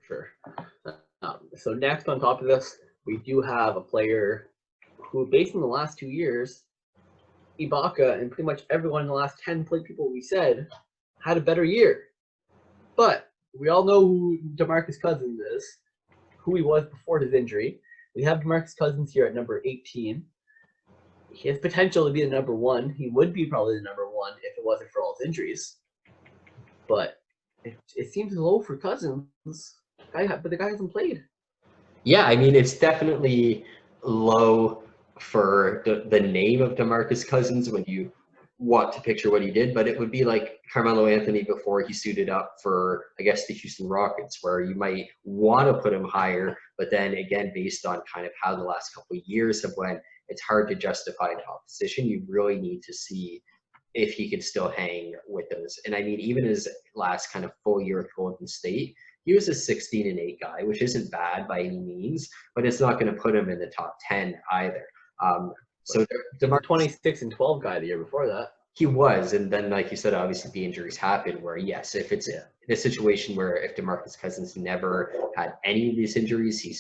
sure. So next on top of this, we do have a player who, based on the last 2 years, Ibaka and pretty much everyone in the last 10 people we said had a better year. But we all know who DeMarcus Cousins is, who he was before his injury. We have DeMarcus Cousins here at number 18. He has potential to be the number 1. He would be probably the number 1 if it wasn't for all his injuries. But it seems low for Cousins. But the guy hasn't played. Yeah, I mean, it's definitely low for the name of DeMarcus Cousins when you want to picture what he did, but it would be like Carmelo Anthony before he suited up for, I guess, the Houston Rockets, where you might want to put him higher, but then again, based on kind of how the last couple of years have went, it's hard to justify an opposition. You really need to see if he can still hang with those. And I mean, even his last kind of full year with Golden State, he was a 16-8 guy, which isn't bad by any means, but it's not going to put him in the top 10 either. So DeMarcus 26-12 guy the year before that. He was, and then like you said, obviously the injuries happen. Where yes, if it's in a situation where if DeMarcus Cousins never had any of these injuries, he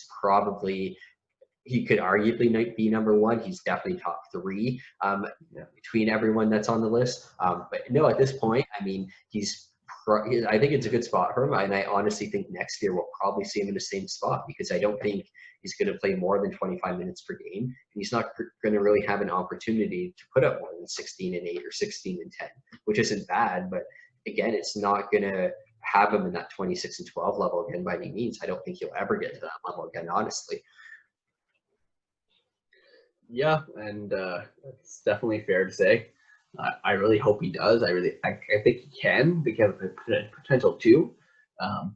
could arguably be number 1. He's definitely top 3 between everyone that's on the list. But no, at this point, I mean, I think it's a good spot for him, and I honestly think next year we'll probably see him in the same spot because I don't think he's going to play more than 25 minutes per game. And he's not going to really have an opportunity to put up more than 16-8 or 16-10, which isn't bad. But again, it's not going to have him in that 26-12 level again by any means. I don't think he'll ever get to that level again, honestly. Yeah, and it's definitely fair to say. I really hope he does. I think he can because of the potential too.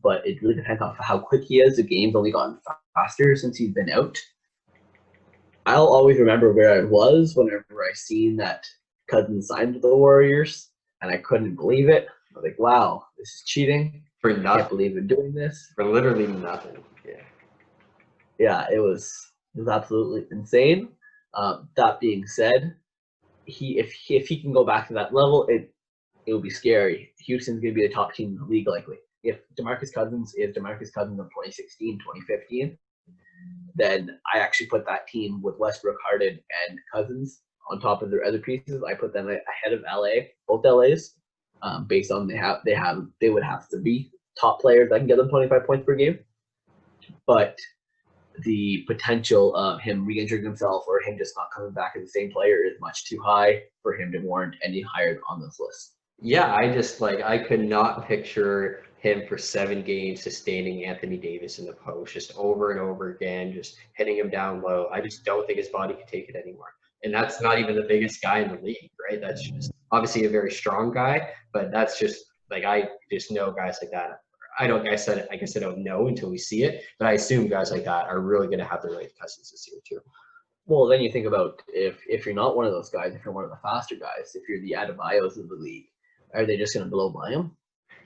But it really depends on how quick he is. The game's only gotten faster since he's been out. I'll always remember where I was whenever I seen that Cousins signed with the Warriors, and I couldn't believe it. I was like, wow, this is cheating. For nothing. I can't believe they're doing this. For literally nothing. Yeah. Yeah, it was absolutely insane. That being said, if he can go back to that level, it will be scary. Houston's going to be the top team in the league likely. If DeMarcus Cousins is DeMarcus Cousins of 2016, 2015, then I actually put that team with Westbrook, Harden, and Cousins on top of their other pieces. I put them ahead of LA, both LAs, based on they would have to be top players that can get them 25 points per game. But the potential of him re-injuring himself or him just not coming back as the same player is much too high for him to warrant any higher on this list. Yeah, I could not picture him for 7 games sustaining Anthony Davis in the post just over and over again, just hitting him down low. I just don't think his body could take it anymore. And that's not even the biggest guy in the league, right? That's just obviously a very strong guy, but that's just like I just know guys like that. I guess I don't know until we see it, but I assume guys like that are really going to have their right Cousins this year too. Well, then you think about if you're not one of those guys, if you're one of the faster guys, if you're the Adebayos of the league, are they just going to blow by him?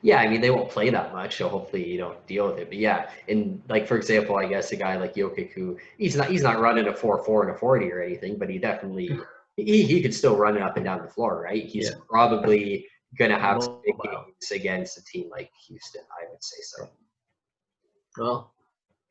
Yeah, I mean, they won't play that much, so hopefully you don't deal with it. But yeah, and like for example, I guess a guy like Jokic, who he's not running a 4.4 and a 40 or anything, but he definitely he could still run it up and down the floor, right? He's probably gonna have some big games against a team like Houston, I would say so. Well,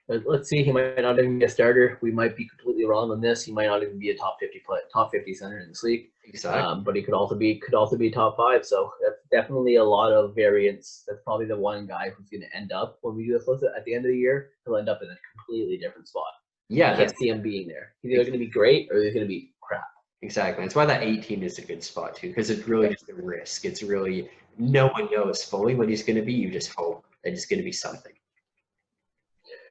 let's see. He might not even be a starter. We might be completely wrong on this. He might not even be a top 50 center in this league. Exactly. But he could also be top 5. So that's definitely a lot of variance. That's probably the one guy who's going to end up when we do this list at the end of the year. He'll end up in a completely different spot. Yeah, I can't see him being there. He's either going to be great or he's going to be crap. Exactly. That's why that 18 is a good spot too, because it's really just a risk. It's really no one knows fully what he's going to be. You just hope that he's going to be something.